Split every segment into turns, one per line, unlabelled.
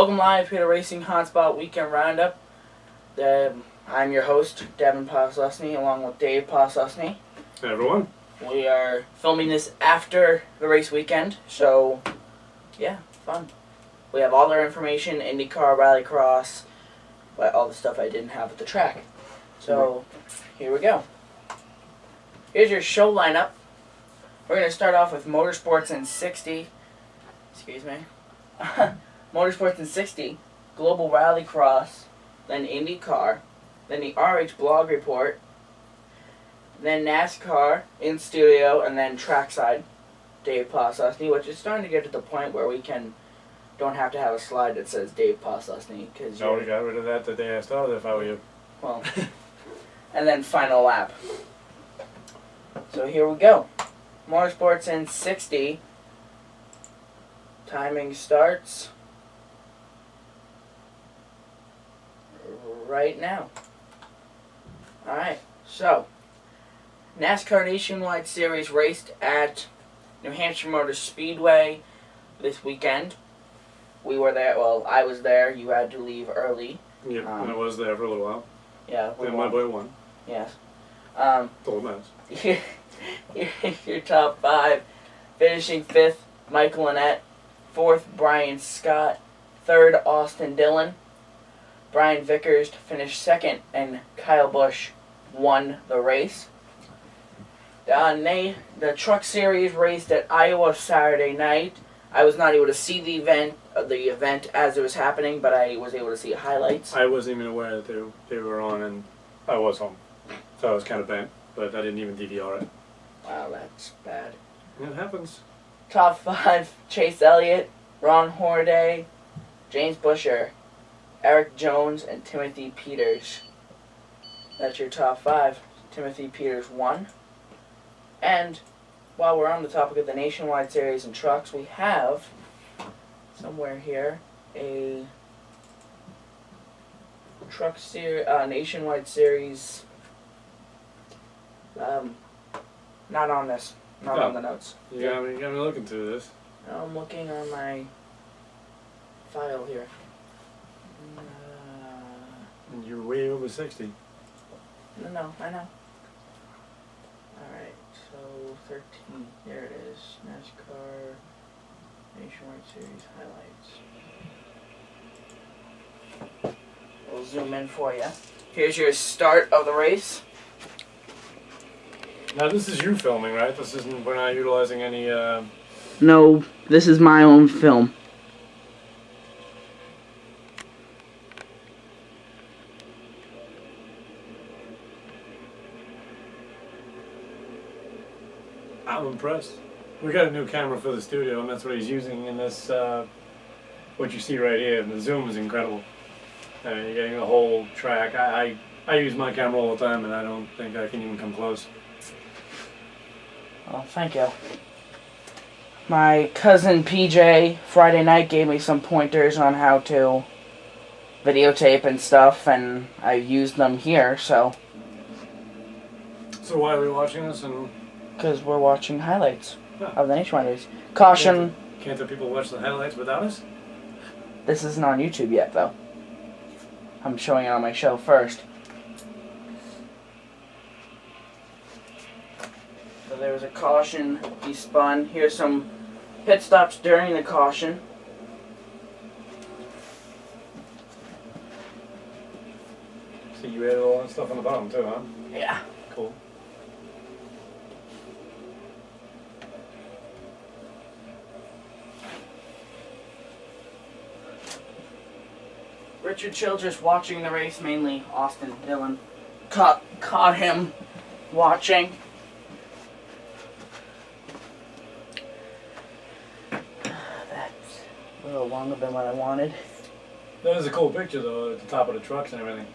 Welcome live here to Racing Hotspot Weekend Roundup. I'm your host, Devin Poslusny, along with Dave Poslusny.
Hey everyone.
We are filming this after the race weekend, so yeah, fun. We have all their information, IndyCar, Rallycross, all the stuff I didn't have at the track. So here we go. Here's your show lineup. We're going to start off with Motorsports in 60. Excuse me. Motorsports in 60, Global Rallycross, then IndyCar, then the RH Blog Report, then NASCAR in studio, and then Trackside, Dave Poslusny, which is starting to get to the point where we don't have to have a slide that says Dave Poslusny.
No, we got rid of that the day I started, if I were you.
Well, and then Final Lap. So here we go. Motorsports in 60. Timing starts right now. Alright, so NASCAR Nationwide Series raced at New Hampshire Motor Speedway this weekend. We were there, well, I was there. You had to leave early.
Yep, and I was there for a little while.
Yeah,
and my boy won.
Yes.
Told us.
Here's your top five. Finishing fifth, Michael Annette. Fourth, Brian Scott. Third, Austin Dillon. Brian Vickers finished second, and Kyle Busch won the race. The Truck Series raced at Iowa Saturday night. I was not able to see the event as it was happening, but I was able to see highlights.
I wasn't even aware that they were on, and I was home, so I was kind of bent, but I didn't even DVR it.
Wow, that's bad.
It happens.
Top five, Chase Elliott, Ron Hornaday, James Buescher, Eric Jones, and Timothy Peters. That's your top five. Timothy Peters won. And while we're on the topic of the Nationwide Series and trucks, we have somewhere here a truck Nationwide Series. Not on this. Not on the notes.
You got me looking through this.
I'm looking on my file here.
And you're way over 60.
No, I know. Alright, so 13. There it is. NASCAR Nationwide Series highlights. We'll zoom in for you. Here's your start of the race.
Now this is you filming, right? We're not utilizing any,
No, this is my own film.
I'm impressed. We got a new camera for the studio, and that's what he's using in this, what you see right here. The zoom is incredible. You're getting the whole track. I use my camera all the time, and I don't think I can even come close.
Oh, thank you. My cousin PJ Friday night gave me some pointers on how to videotape and stuff, and I used them here, so.
So why are we watching this?
Because we're watching highlights of the Nationwide race. Caution.
Can't the people watch the highlights without us?
This isn't on YouTube yet, though. I'm showing it on my show first. So there was a caution. He spun. Here's some pit stops during the caution.
So you added all that stuff on the bottom too, huh?
Yeah.
Cool.
Richard Childress watching the race, mainly Austin Dillon. Caught him watching. That's a little longer than what I wanted.
That is a cool picture though, at the top of the trucks and everything.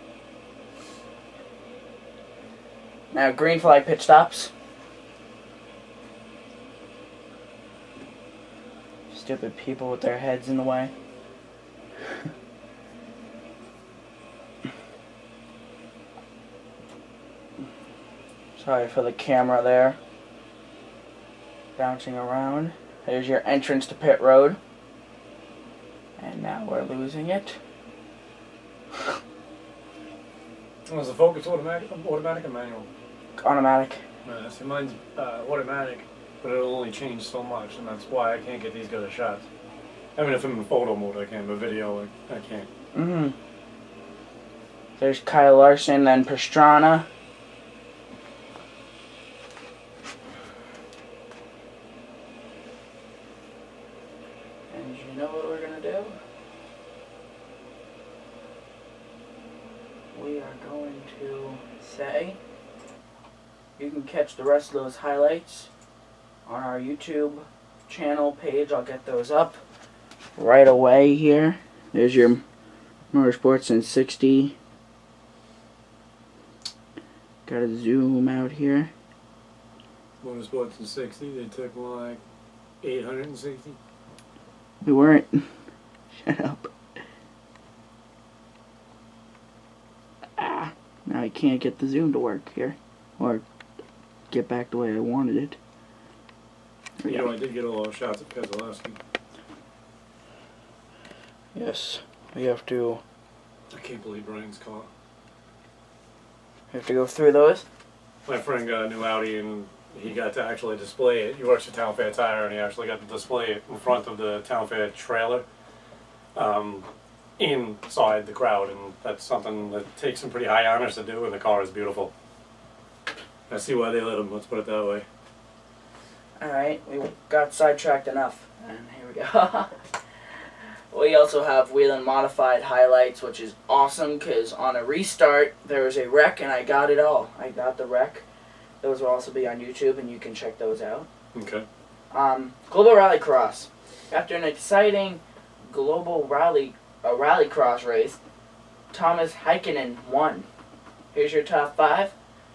Now green flag pit stops. Stupid people with their heads in the way. Sorry for the camera there. Bouncing around. There's your entrance to pit road. And now we're losing it.
Was the Focus automatic or manual?
Automatic.
See, mine's automatic, but it'll only change so much, and that's why I can't get these good shots. I mean, if I'm in photo mode, I can, but video, I can't.
Mm-hmm. There's Kyle Larson, then Pastrana. And you know what we're going to do? We are going to say you can catch the rest of those highlights on our YouTube channel page. I'll get those up right away here. There's your Motorsports in 60. Gotta zoom out here.
Motorsports in 60, they took like 860.
We weren't. Shut up. Now I can't get the zoom to work here. Or get back the way I wanted it.
You know, I did get a lot of shots of Keselowski.
Yes. We have to
I can't believe Brian's car.
go through those.
My friend got a new Audi and he got to actually display it. He works for Town Fair Tire and he actually got to display it in front of the Town Fair trailer inside the crowd, and that's something that takes some pretty high honors to do, and the car is beautiful. I see why they let him, let's put it that way.
Alright, we got sidetracked enough. And here we go. We also have Whelen Modified highlights, which is awesome because on a restart there was a wreck and I got it all. I got the wreck. Those will also be on YouTube and you can check those out.
Okay.
Global Rallycross. After an exciting global rallycross race, Thomas Heikkinen won. Here's your top 5.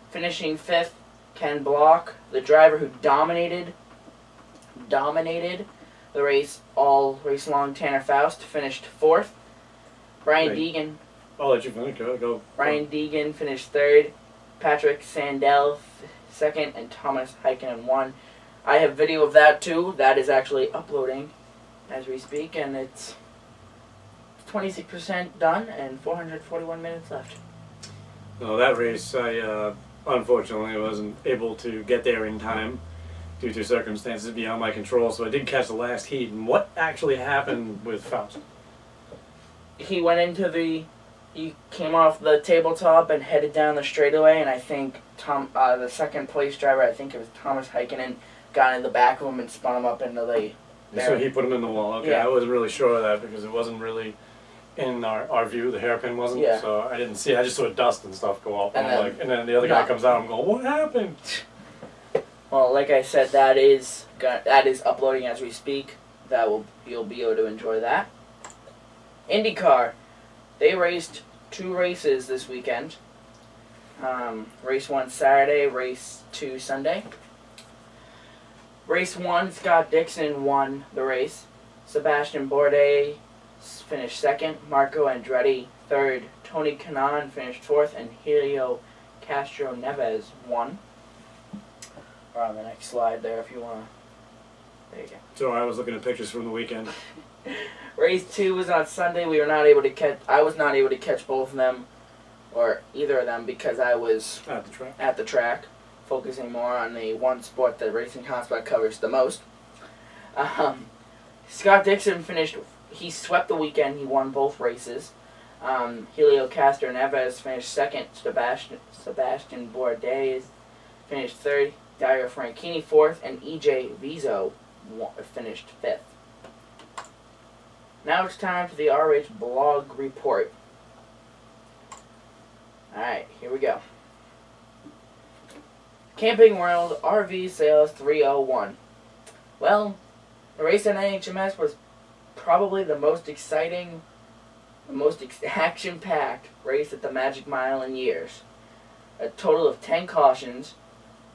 Finishing 5th, Ken Block, the driver who dominated the race all race long. Tanner Faust finished 4th. Brian Deegan.
I'll let you finish. Go.
Brian Deegan finished 3rd. Patrick Sandell 2nd, and Thomas Heikkinen 1. I have video of that too. That is actually uploading as we speak, and it's 26% done and 441 minutes left.
No, that race, I unfortunately wasn't able to get there in time due to circumstances beyond my control, so I did catch the last heat. And what actually happened with Faust?
He came off the tabletop and headed down the straightaway, and I think the second place driver, I think it was Thomas Heikkinen, got in the back of him and spun him up into the...
So he put him in the wall. Okay,
Yeah.
I wasn't really sure of that because it wasn't really in our view. The hairpin wasn't,
Yeah.
so I didn't see. I just saw dust and stuff go up,
And
and then the other guy comes out. I'm going, what happened?
Well, like I said, that is uploading as we speak. You'll be able to enjoy that. IndyCar, they raced 2 races this weekend. Race 1 Saturday, race 2 Sunday. Race 1, Scott Dixon won the race. Sebastian Bourdais finished 2nd. Marco Andretti 3rd. Tony Kanaan finished 4th, and Helio Castro Neves won. Or on the next slide there if you want to. There you go.
So I was looking at pictures from the weekend.
Race 2 was on Sunday. I was not able to catch both of them, or either of them, because I was
At the track.
focusing more on the one sport that Racing Hotspot covers the most. Scott Dixon he swept the weekend. He won both races. Helio Castro Neves finished 2nd. Sebastian Bourdais finished 3rd. Dario Franchitti 4th, and EJ Vizo finished 5th. Now it's time for the RH blog report. Alright, here we go. Camping World RV Sales 301. Well, the race at NHMS was probably the most exciting, the most action-packed race at the Magic Mile in years. A total of 10 cautions,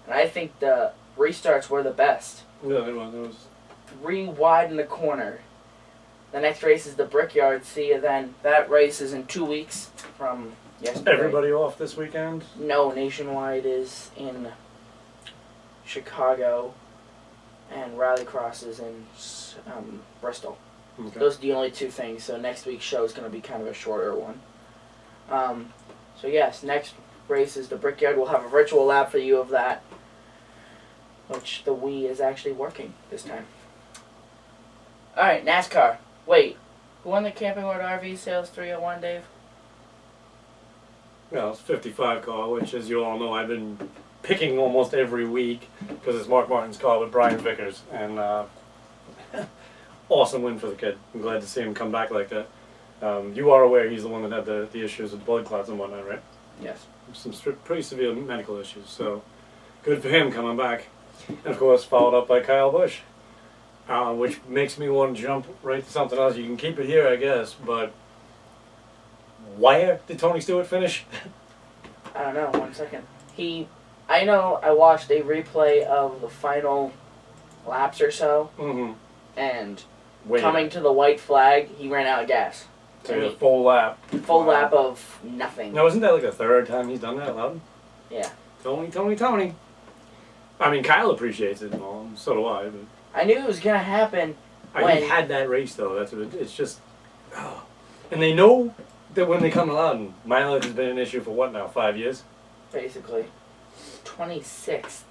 and I think the restarts were the best.
Yeah, there was.
3 wide in the corner. The next race is the Brickyard. See you then. That race is in 2 weeks from yesterday.
Everybody off this weekend?
No, Nationwide is in Chicago, and Rallycross is in Bristol.
Okay.
Those are the only two things. So next week's show is going to be kind of a shorter one. So yes, next race is the Brickyard. We'll have a virtual lap for you of that, which the Wii is actually working this time. All right, NASCAR. Wait, who won the Camping World RV Sales 301, Dave?
Well, it's 55 car, which, as you all know, I've been picking almost every week because it's Mark Martin's car with Brian Vickers, and awesome win for the kid. I'm glad to see him come back like that. You are aware he's the one that had the issues with blood clots and whatnot, right?
Yes.
Some pretty severe medical issues, so good for him coming back. And of course, followed up by Kyle Busch, which makes me want to jump right to something else. You can keep it here, I guess, but where did Tony Stewart finish?
I don't know. 1 second. I know I watched a replay of the final laps or so, and coming to the white flag, he ran out of gas.
So he had a full lap.
Full lap of nothing.
Now, isn't that like the third time he's done that, Loudon?
Yeah.
Tony. I mean, Kyle appreciates it and all, and so do I. But
I knew it was going to happen
he had that race, though. That's what it's just... Oh. And they know that when they come to Loudon, mileage has been an issue for what now, 5 years?
Basically. 26th.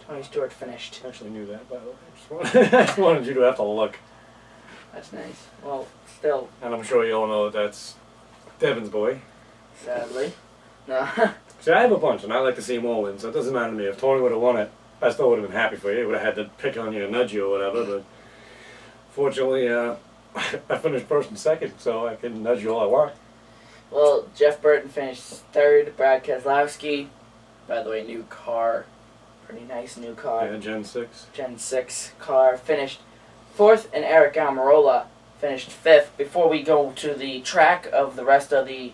Tony Stewart finished.
I actually knew that, by the way. I just wanted you to have to look.
That's nice. Well, still.
And I'm sure you all know that that's Devin's boy.
Sadly. No.
See, I have a bunch, and I like to see him all win, so it doesn't matter to me. If Tony would have won it, I still would have been happy for you. He would have had to pick on you and nudge you or whatever, but fortunately, I finished first and second, so I can nudge you all I want.
Well, Jeff Burton finished third. Brad Keselowski, by the way, new car. Pretty nice new car.
Yeah, Gen 6.
Gen 6 car finished fourth, and Eric Almirola finished fifth. Before we go to the track of the rest of the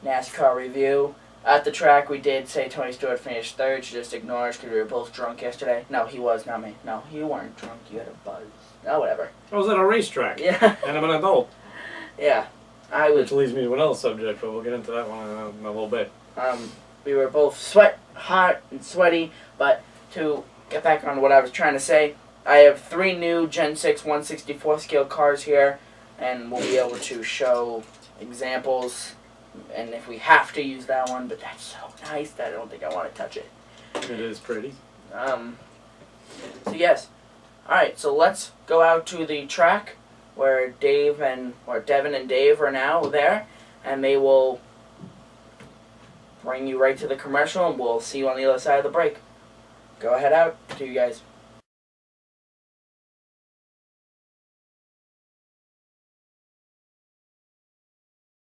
NASCAR review, at the track we did say Tony Stewart finished third. She just ignores because we were both drunk yesterday. No, he was, not me. No, you weren't drunk. You had a buzz. No, whatever.
I was at a racetrack.
Yeah.
And I'm an adult.
Yeah. I was.
Which leads me to another subject, but we'll get into that one in a little bit.
We were both hot and sweaty, but to get back on what I was trying to say, I have 3 new Gen 6 164 scale cars here, and we'll be able to show examples, and if we have to use that one, but that's so nice that I don't think I want to touch it.
It is pretty.
So yes. Alright, so let's go out to the track where Devin and Dave are now there, and they will bring you right to the commercial, and we'll see you on the other side of the break. Go ahead out to you guys.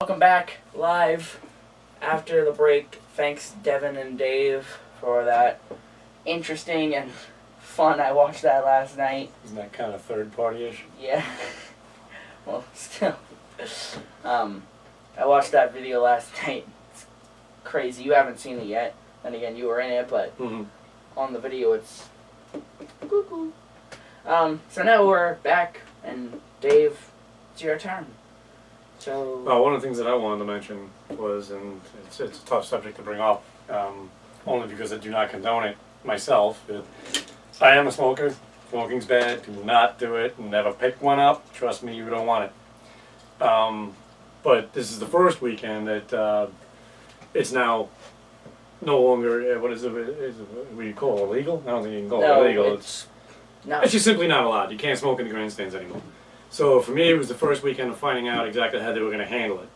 Welcome back live after the break. Thanks Devin and Dave for that interesting and fun. I watched that last night.
Isn't that kind of third party-ish?
Yeah. Well, still. I watched that video last night. It's crazy. You haven't seen it yet. And again, you were in it, but on the video it's cuckoo. So now we're back, and Dave, it's your turn. So
one of the things that I wanted to mention was, and it's a tough subject to bring up, only because I do not condone it myself. I am a smoker. Smoking's bad. Do not do it. Never pick one up. Trust me, you don't want it. But this is the first weekend that it's now no longer, what is it, what do you call it, illegal? I don't think you can call it illegal. It's just simply not allowed. You can't smoke in the grandstands anymore. So for me, it was the first weekend of finding out exactly how they were going to handle it.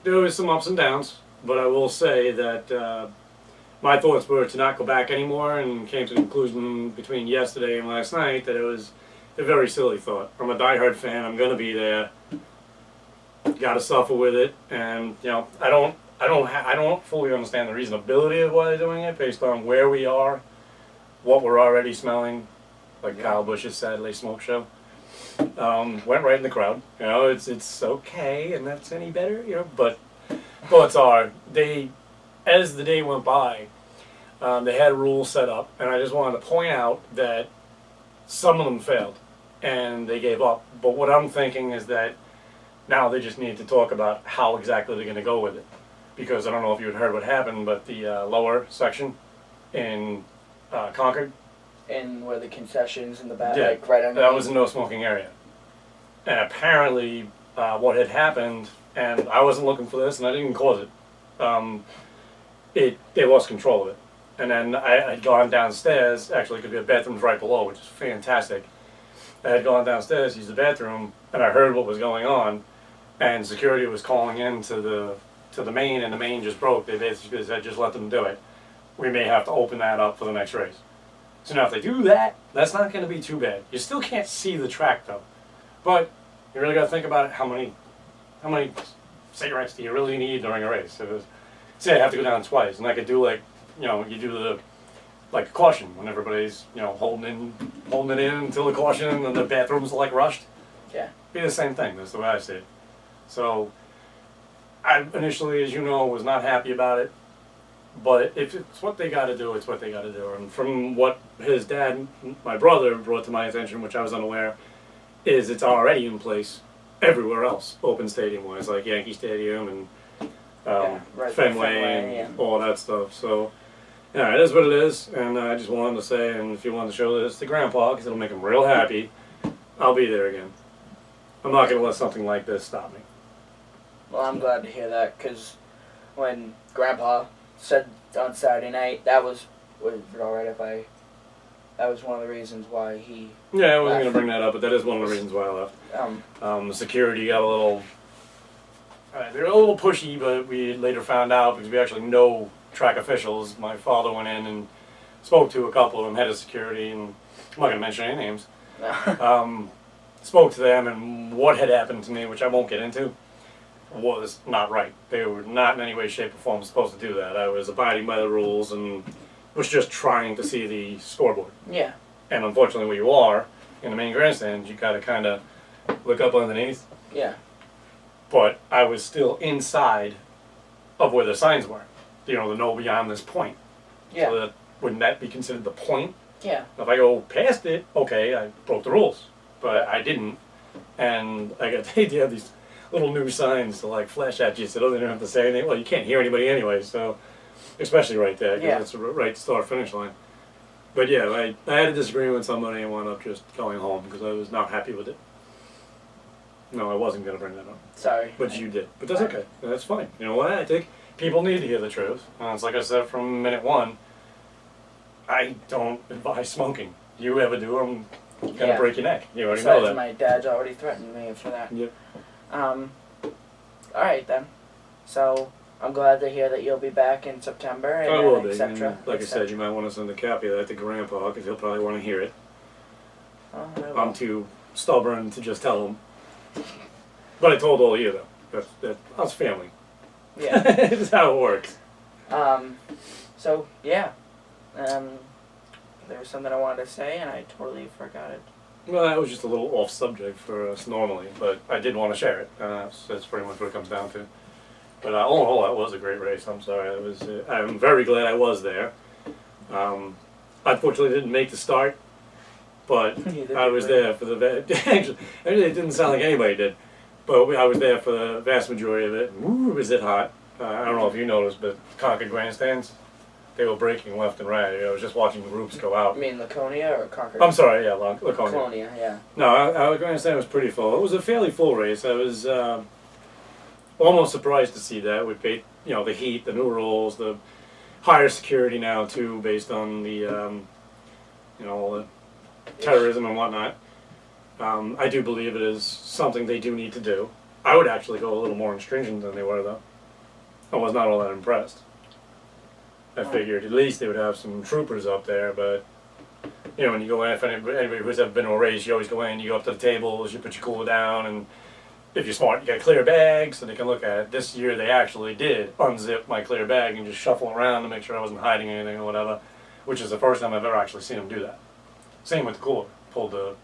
There was some ups and downs, but I will say that my thoughts were to not go back anymore, and came to the conclusion between yesterday and last night that it was a very silly thought. I'm a diehard fan. I'm going to be there. Got to suffer with it, and you know, I don't fully understand the reasonability of why they're doing it based on where we are, what we're already smelling. Like Kyle Busch's Saturday Smoke Show. Went right in the crowd. You know, it's okay, and that's any better, you know, but thoughts are, as the day went by, they had rules set up, and I just wanted to point out that some of them failed, and they gave up. But what I'm thinking is that now they just need to talk about how exactly they're going to go with it. Because I don't know if you had heard what happened, but the lower section in Concord,
in where the concessions in the back,
Yeah,
like right under.
that was a no smoking area. And apparently, what had happened, and I wasn't looking for this, and I didn't cause it. They lost control of it, and then I had gone downstairs. Actually, because the bathroom's right below, which is fantastic. I had gone downstairs, used the bathroom, and I heard what was going on, and security was calling in to the main, and the main just broke. They basically said, just let them do it. We may have to open that up for the next race. So now if they do that, that's not going to be too bad. You still can't see the track though. But you really got to think about it. How many cigarettes do you really need during a race? If it was, say I have to go down twice, and I could do like, you do the like a caution when everybody's holding it in until the caution, and the bathrooms are like rushed.
Yeah.
Be the same thing. That's the way I see it. So I initially, as you know, was not happy about it. But if it's what they got to do, it's what they got to do. And from what his dad, my brother, brought to my attention, which I was unaware, is it's already in place everywhere else, open stadium-wise, like Yankee Stadium and
right,
Fenway and all that stuff. So, yeah, it is what it is. And I just wanted to say, and if you want to show this to Grandpa, because it'll make him real happy, I'll be there again. I'm not going to let something like this stop me.
Well, I'm glad to hear that, because when Grandpa said on Saturday night, was it alright if that was one of the reasons why he...
Yeah, I wasn't going to bring that up, but that is one of the reasons why I left. The security got a little... they were a little pushy, but we later found out, because we actually know track officials. My father went in and spoke to a couple of them, head of security, and I'm not going to mention any names. Spoke to them, and what had happened to me, which I won't get into, was not right. They were not in any way, shape, or form supposed to do that. I was abiding by the rules and was just trying to see the scoreboard.
Yeah.
And unfortunately, where you are, in the main grandstand, you gotta kind of look up underneath.
Yeah.
But I was still inside of where the signs were. The no beyond this point.
Yeah.
So wouldn't that be considered the point?
Yeah.
If I go past it, okay, I broke the rules. But I didn't. And I got they have these little new signs to like flash at you, so they don't have to say anything. Well, you can't hear anybody anyway, so especially right there, because it's a right start finish line. But yeah, I had a disagreement with somebody and wound up just going home because I was not happy with it. No, I wasn't going to bring that up.
Sorry.
But you did. But that's okay. That's fine. You know what? I think people need to hear the truth. It's like I said from minute one, I don't advise smoking. You ever do, I'm going to break your neck. You already know that.
My dad's already threatened me for that.
Yep.
Alright then. So, I'm glad to hear that you'll be back in September, and
I will be.
etc.
And like I said, you might want to send a copy of that to Grandpa, because he'll probably want to hear it.
Oh,
I'm too stubborn to just tell him. But I told all of you, though. That's us family.
Yeah.
That's how it works.
So, yeah. There was something I wanted to say, and I totally forgot it.
Well, that was just a little off subject for us normally, but I did want to share it. That's pretty much what it comes down to. But all in all, that was a great race. I'm sorry. I'm very glad I was there. Unfortunately, didn't make the start, but I was there for the... Actually, it didn't sound like anybody did, but I was there for the vast majority of it. Woo, was it hot. I don't know if you noticed, but Concord grandstands, they were breaking left and right. I was just watching the groups go out.
You mean Laconia or Concord?
I'm sorry, yeah, Laconia.
Laconia, yeah.
No, our grandstand was pretty full. It was a fairly full race. I was almost surprised to see that. We paid, the heat, the new rules, the higher security now too, based on the, all the terrorism and whatnot. I do believe it is something they do need to do. I would actually go a little more stringent than they were, though. I was not all that impressed. I figured at least they would have some troopers up there, but when you go in, if anybody who's ever been to a race, you always go in, you go up to the tables, you put your cooler down, and if you're smart, you got a clear bag so they can look at it. This year they actually did unzip my clear bag and just shuffle around to make sure I wasn't hiding anything or whatever, which is the first time I've ever actually seen them do that. Same with the cooler. Pulled the,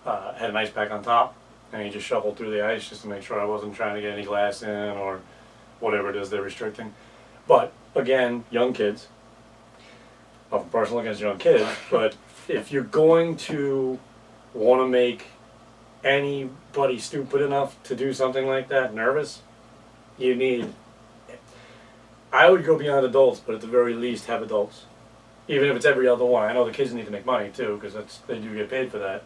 had an ice pack on top, and he just shuffled through the ice just to make sure I wasn't trying to get any glass in or whatever it is they're restricting. But again, young kids. Nothing personal against young kids, but if you're going to want to make anybody stupid enough to do something like that nervous, I would go beyond adults, but at the very least have adults. even if it's every other one. I know the kids need to make money too, because they do get paid for that.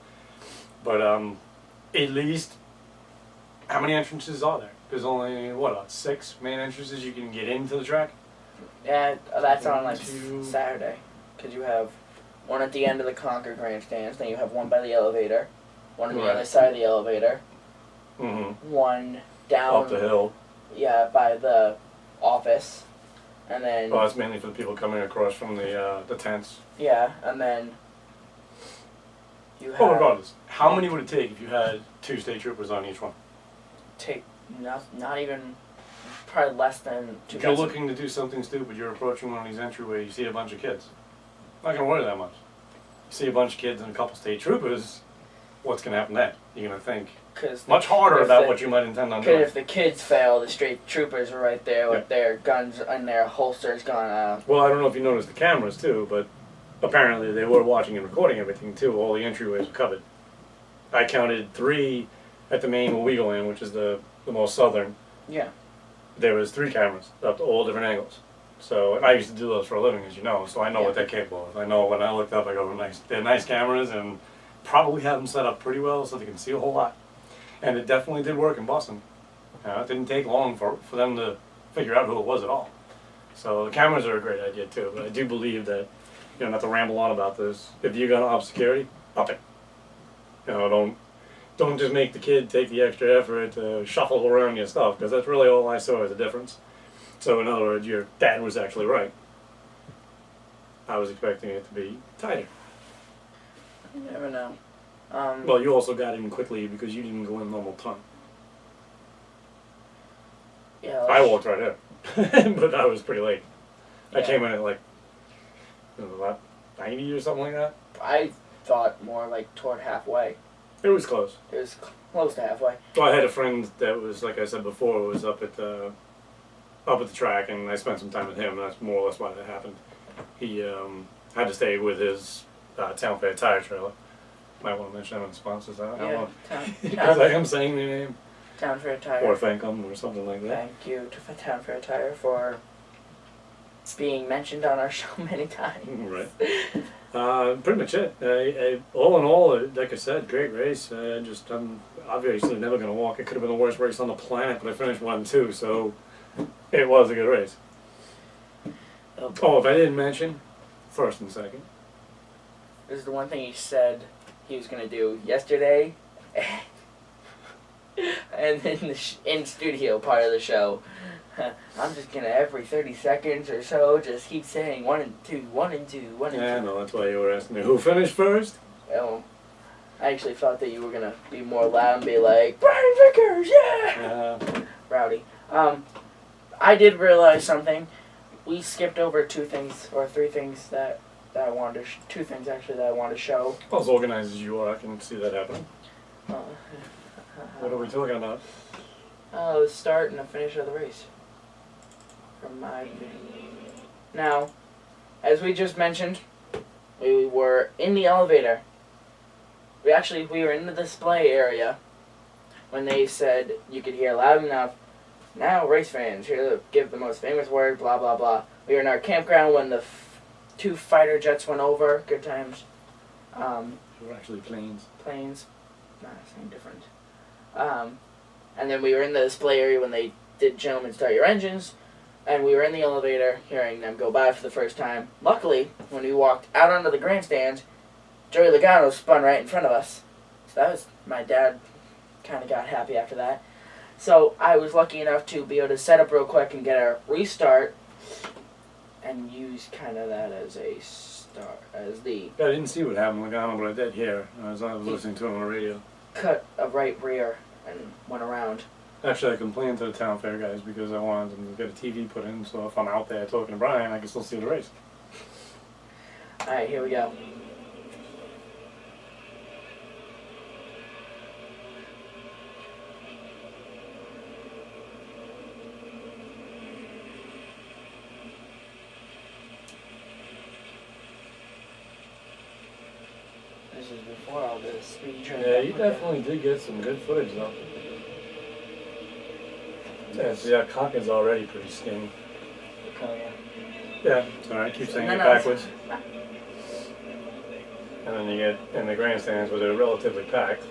But at least, how many entrances are there? There's only what, about 6 main entrances you can get into the track.
Yeah, that's on like
2.
Saturday, because you have one at the end of the Concord grandstands, then you have one by the elevator, one on the other side of the elevator, one down
up the hill.
Yeah, by the office, and then.
Well, that's mainly for the people coming across from the tents.
Yeah, and then. You have.
Oh, regardless, how many would it take if you had 2 state troopers on each one?
Take not even. Probably less than 2.
If you're looking to do something stupid, you're approaching one of these entryways, you see a bunch of kids. Not gonna worry that much. You see a bunch of kids and a couple state troopers, what's gonna happen then? You're gonna think much harder about what you might intend on doing.
Because if the kids fail, the state troopers are right there with their guns and their holsters gone out.
Well, I don't know if you noticed the cameras too, but apparently they were watching and recording everything too. All the entryways were covered. I counted 3 at the main Weagleland, which is the most southern.
Yeah.
There was 3 cameras up to all different angles. So, and I used to do those for a living, as you know, so I know what they're capable of. I know when I looked up, I go, they're nice cameras, and probably have them set up pretty well so they can see a whole lot. And it definitely did work in Boston. It didn't take long for them to figure out who it was at all. So the cameras are a great idea too, but I do believe that, you know, not to ramble on about this, if you're gonna up security, up it. You know, don't just make the kid take the extra effort to shuffle around your stuff, because that's really all I saw as a difference. So in other words, your dad was actually right. I was expecting it to be tighter.
You never know.
Well, you also got in quickly because you didn't go in normal time.
Yeah.
I walked right in, but I was pretty late. Yeah. I came in at like, about 90 or something like that.
I thought more like toward halfway.
It was close.
It was close to halfway.
Well, I had a friend that was, like I said before, was up at the track, and I spent some time with him, and that's more or less why that happened. He had to stay with his Town Fair tire trailer. Might want to mention them in sponsors. I don't know. Because I am saying their name.
Town Fair Tire.
Or thank them, or something like that.
Thank you to Town Fair Tire for being mentioned on our show many times.
Right. Pretty much it. All in all, like I said, great race. I'm obviously never going to walk. It could have been the worst race on the planet, but I finished 1-2, so it was a good race. Oh, if I didn't mention, first and second.
This is the one thing he said he was going to do yesterday. And then in studio part of the show, I'm just going to every 30 seconds or so just keep saying 1 and 2, 1 and 2, 1 and 2.
Yeah, no, that's why you were asking me who finished first.
Oh, I actually thought that you were going to be more loud and be like, Brian Vickers, yeah! Rowdy. I did realize something. We skipped over 2 things, or 3 things that I wanted to 2 things actually that I wanted to show.
Well, as organized as you are, I can see that happening. What are we talking about?
The start and the finish of the race. From my view. Now, as we just mentioned, we were in the elevator. We were in the display area when they said you could hear loud enough. Now, race fans, here to give the most famous word, blah, blah, blah. We were in our campground when the 2 fighter jets went over. Good times.
They were actually planes.
Planes. Nah, same different. And then we were in the display area when they did Gentlemen Start Your Engines. And we were in the elevator hearing them go by for the first time. Luckily, when we walked out onto the grandstand, Joey Logano spun right in front of us. So that was, my dad kind of got happy after that. So I was lucky enough to be able to set up real quick and get a restart and use kind of that as a start, as the...
I didn't see what happened with Logano, but I did hear as I was listening to it on the radio.
Cut a right rear and went around.
Actually, I complained to the Town Fair guys because I wanted them to get a TV put in, so if I'm out there talking to Brian, I can still see the race.
Alright, here we go. This is before all this speed turned
Yeah,
up.
you definitely did get some good footage, though. Yeah, see, that Conker's already pretty skinny.
Oh, yeah.
Yeah, it's alright. Keep saying it
No,
backwards. And then you get in the grandstands where they're relatively packed.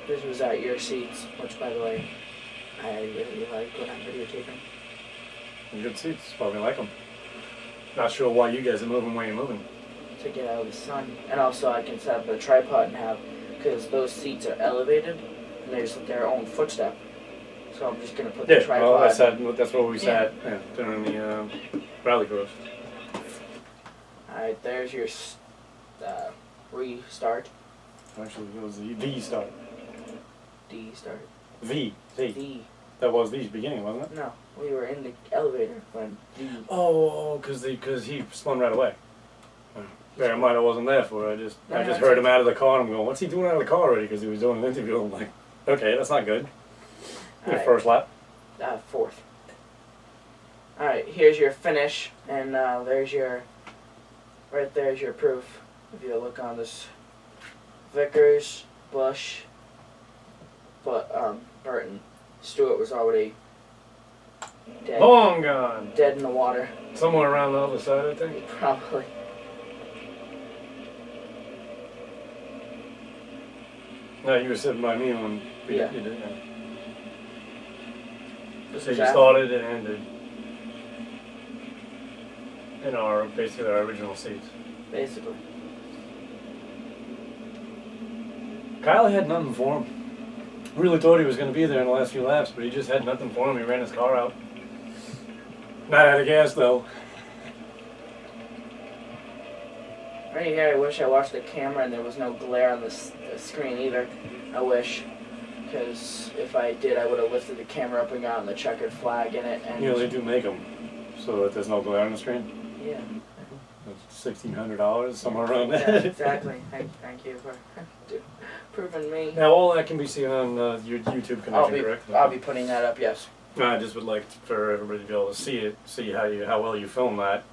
This was at your seats, which, by the way, I really like when I'm videotaping.
Good seats. Probably like them. Not sure why you guys are moving where you're moving.
To get out of the sun. And also I can set up a tripod and have, because those seats are elevated, and there's their own footstep. So I'm just going to put the tripod.
Well, that's where we sat during the rally course.
Alright, there's your restart.
Actually, it was the V start.
D start.
V.
V.
That was V's beginning, wasn't it?
No, we were in the elevator when V.
Oh, because he spun right away. Bear in mind I wasn't there for it. I just
No,
heard him out of the car and I'm going, what's he doing out of the car already? Because he was doing an interview. I'm like, okay, that's not good. Your
Alright.
first lap.
Fourth. Alright, here's your finish, and there's your, right there's your proof. If you look on this, Vickers, Bush, Burton. Stewart was already dead.
Long gone.
Dead in the water.
Somewhere around the other side, I think.
Probably.
No, you were sitting by me when you
Yeah.
did that.
This
So
was
you
after-
started and ended in basically our original seats.
Basically.
Kyle had nothing for him. Really thought he was going to be there in the last few laps, but he just had nothing for him. He ran his car out. Not out of gas, though.
Right here, I wish I watched the camera and there was no glare on the screen either. I wish. Because if I did, I would have lifted the camera up and gotten the checkered flag in it. And
You know, they do make them so that there's no glare on the screen.
yeah.
$1,600, somewhere around
Yeah,
there.
exactly. Thank you for proving me.
Now, all that can be seen on your YouTube connection, correct?
I'll be putting that up, yes.
I just would like for everybody to be able to see it, see how well you film that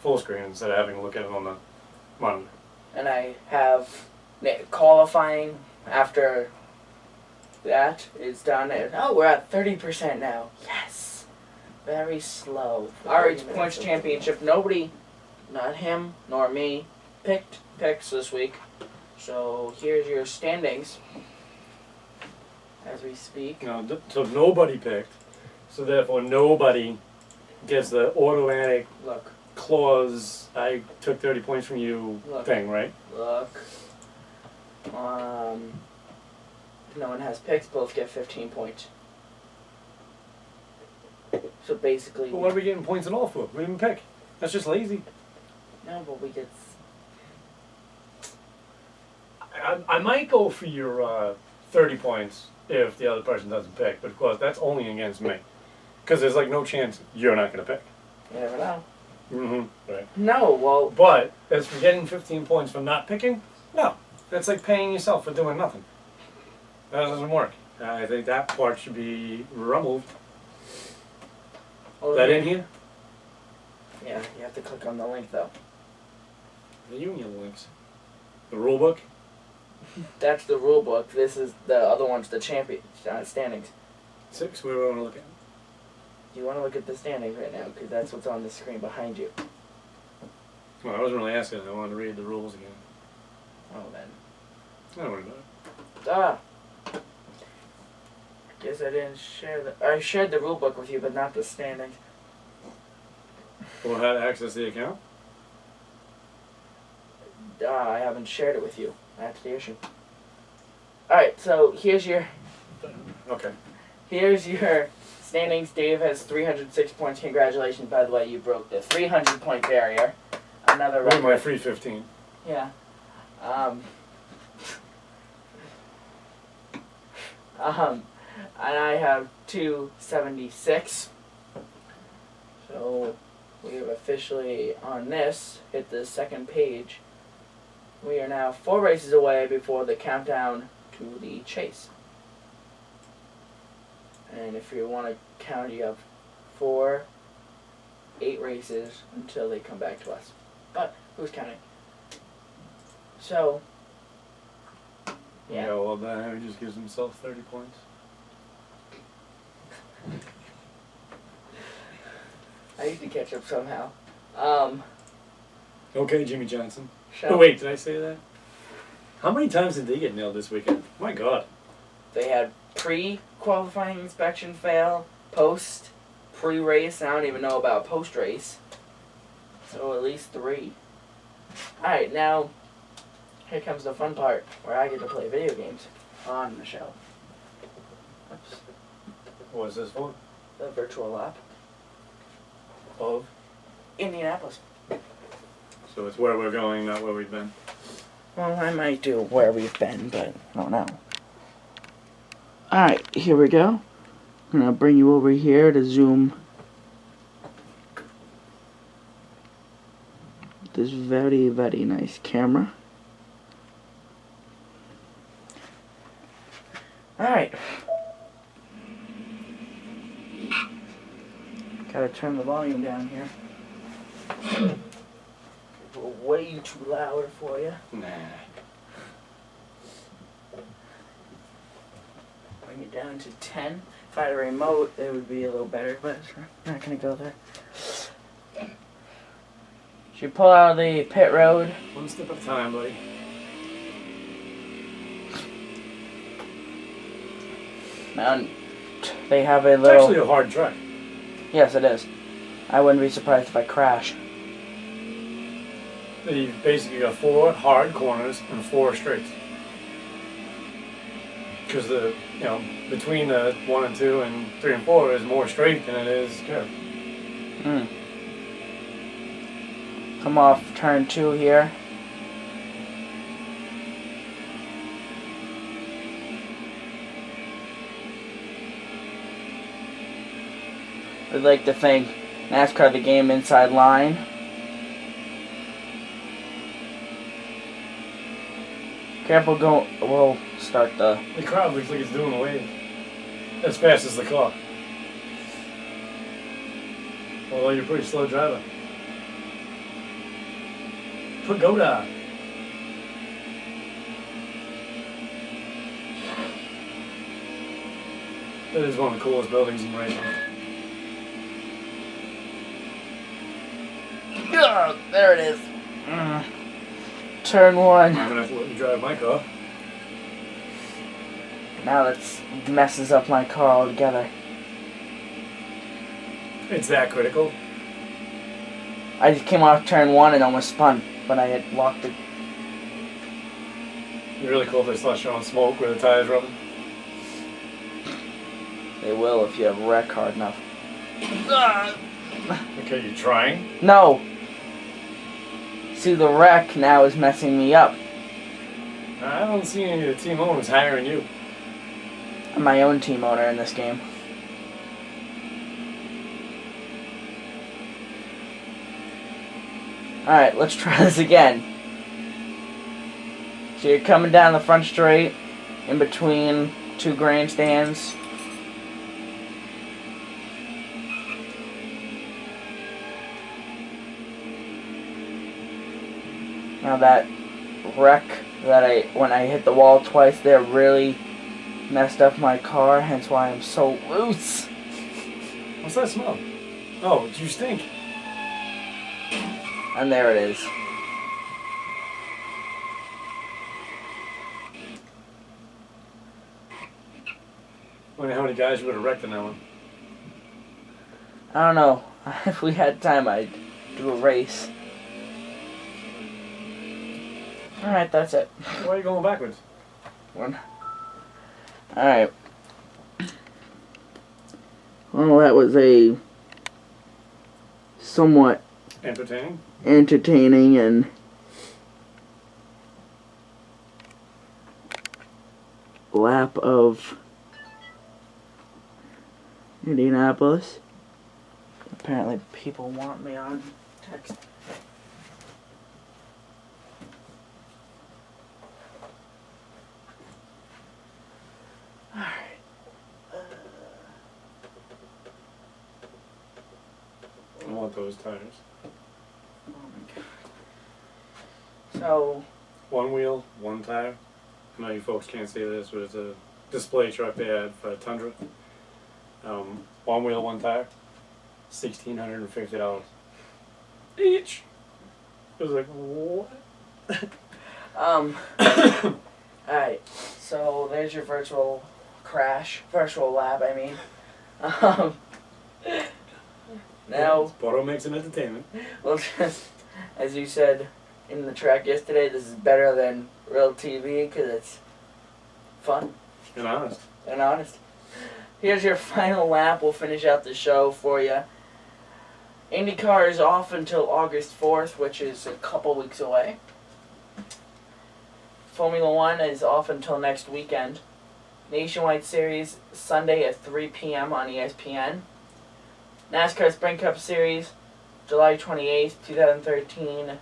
full screen instead of having to look at it on the monitor.
And I have qualifying after that is done. And, oh, we're at 30% now. Yes. Very slow. RH Points Championship. Nobody, not him nor me, picked picks this week. So here's your standings as we speak.
No, so nobody picked, so therefore nobody gets the automatic
Look,
clause, I took 30 points from you
Look.
thing, right?
look. If no one has picks, both get 15 points. So basically,
But what are we getting points and all for? We didn't pick. That's just lazy.
no, but we get.
I might go for your 30 points if the other person doesn't pick, but of course that's only against me. Because there's like no chance you're not going to pick.
You never know.
Mm-hmm. Right.
No, well,
But as for getting 15 points for not picking, no. That's like paying yourself for doing nothing. That doesn't work. I think that part should be removed. Is that in here?
Yeah, you have to click on the link though.
The union links. The rule book?
That's the rule book. This is the other one's the champion standings.
6, where do we want to look at?
You want to look at the standings right now because that's what's on the screen behind you.
Well, I wasn't really asking. I wanted to read the rules again.
Oh then.
I don't worry about it.
Ah. Guess I didn't share the. I shared the rule book with you, but not the standings.
Well, how to access the account?
I haven't shared it with you. That's the issue. All right, so here's your
Okay.
standings. Dave has 306 points. Congratulations, by the way, you broke the 300-point barrier. Another
Where's
record.
my free 15?
Yeah. And I have 276. So we have officially on this hit the second page. We are now 4 races away before the countdown to the chase. And if you want to count, you have 8 races until they come back to us. But who's counting? So, yeah.
Well, then he just gives himself 30 points.
I need to catch up somehow.
Okay, Jimmy Johnson.
Shall
Oh wait, did I say that? How many times did they get nailed this weekend? My God.
They had pre-qualifying inspection fail, post, pre-race. I don't even know about post-race. So at least 3. Alright, now here comes the fun part where I get to play video games on the show. Oops.
What was this for?
The virtual lap
Of?
Indianapolis.
So it's where we're going, not where we've been.
Well, I might do where we've been, but I don't know. Alright, here we go. I'm gonna bring you over here to zoom this very, very nice camera. Alright. Gotta turn the volume down here. We're way too loud for you.
Nah.
Bring it down to 10. If I had a remote, it would be a little better, but I'm not gonna go there. Should pull out of the pit road.
One step at a time, buddy.
And they have a
It's
little...
actually a hard track.
Yes, it is. I wouldn't be surprised if I crash.
You've basically got 4 hard corners and 4 straights. Because between the 1 and 2 and 3 and 4 is more straight than it is curve.
Come off turn 2 here. I'd like to think NASCAR the game inside line. Careful, go. We'll start the.
The crowd looks like it's doing a wave. As fast as the car. Although you're a pretty slow driver. Pagoda. That is one of the coolest buildings in racing.
Oh, there it is. Turn 1.
I'm gonna have to let you drive my car.
Now that messes up my car altogether.
It's that critical.
I just came off turn 1 and almost spun, but I had locked it.
It'd be really cool if they start showing smoke where the tires rubbing.
They will if you have wreck hard enough.
Okay, you trying?
No! See, the wreck now is messing me up.
I don't see any of the team owners hiring you.
I'm my own team owner in this game. Alright, let's try this again. So you're coming down the front straight, in between 2 grandstands. Now that wreck that when I hit the wall twice there really messed up my car, hence why I'm so loose.
What's that smell? Oh, you stink.
And there it is.
I wonder how many guys you would have wrecked in that one.
I don't know. If we had time, I'd do a race. Alright, that's it.
Why are you going backwards?
Alright. Well, that was a somewhat entertaining and lap of Indianapolis. Apparently people want me on text. Alright.
I want those tires.
Oh my god. So,
One wheel, one tire. I know you folks can't see this, but it's a display truck they had for a Tundra. One wheel, one tire. $1,650 each. I was like, what?
Alright, so there's your virtual lab, I mean. Now,
Porto makes an entertainment.
well, just, as you said in the track yesterday, this is better than real TV because it's fun
And honest.
and honest. Here's your final lap. We'll finish out the show for you. IndyCar is off until August 4th, which is a couple weeks away. Formula One is off until next weekend. Nationwide Series Sunday at 3 p.m. on ESPN. NASCAR Sprint Cup Series July 28th, 2013.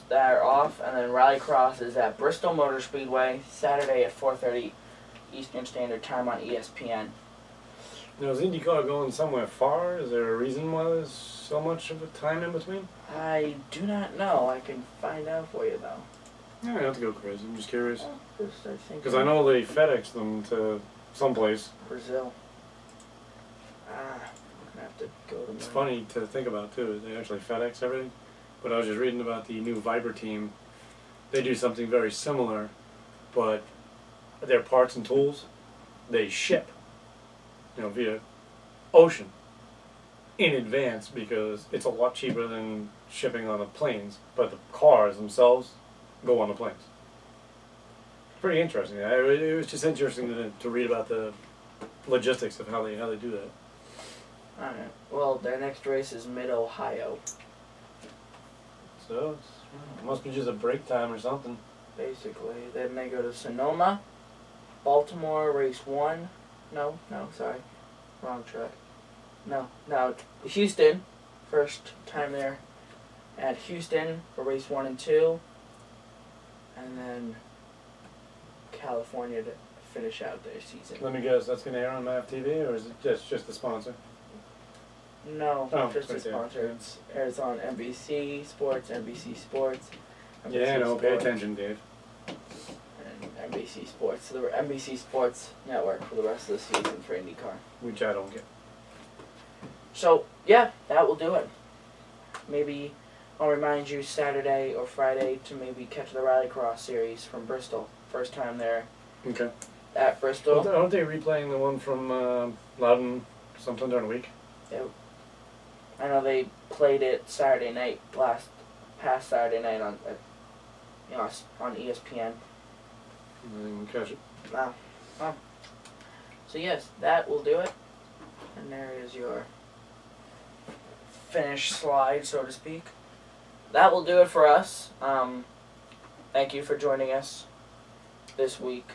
They're off, and then Rallycross is at Bristol Motor Speedway Saturday at 4:30 Eastern Standard Time on ESPN.
Now, is IndyCar going somewhere far? Is there a reason why there's so much of a time in between?
I do not know. I can find out for you though.
Yeah, I have to go crazy. I'm just curious. Because
I
I know they FedEx them to someplace.
Brazil. I'm gonna have to go to.
It's funny to think about too. They actually FedEx everything. But I was just reading about the new Viper team. They do something very similar, but their parts and tools they ship, via ocean in advance because it's a lot cheaper than shipping on the planes. But the cars themselves go on the planes. Pretty interesting. It was just interesting to read about the logistics of how they do that.
Alright. Well, their next race is Mid-Ohio.
So it must be just a break time or something.
Basically. Then they go to Sonoma, Baltimore, race 1. No, sorry. Wrong track. No, Houston. First time there at Houston for race 1 and 2. And then California to finish out their season.
Let me guess, that's going to air on MAV TV, or is it just the sponsor?
No, just
right
a sponsor.
there.
It airs on NBC Sports, NBC,
Yeah, no, pay attention, Dave.
and NBC Sports. So the NBC Sports Network for the rest of the season for IndyCar.
Which I don't get.
So, yeah, that will do it. Maybe I'll remind you Saturday or Friday to maybe catch the Rallycross series from Bristol. First time there
Okay.
at Bristol.
Aren't they replaying the one from Loudon sometime during the week?
I know they played it Saturday night, past Saturday night on ESPN.
I didn't catch it.
Wow. So yes, that will do it. And there is your finished slide, so to speak. That will do it for us. Thank you for joining us this week.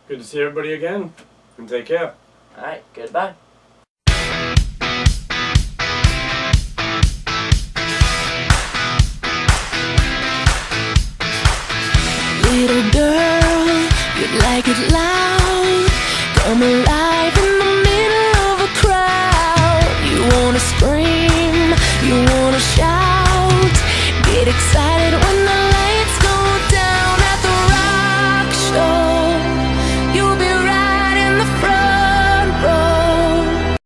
Good to see everybody again, and take care.
Alright, goodbye.
Little girl, you like it loud. Come alive in the middle of a crowd. You wanna scream, you wanna shout. Get excited.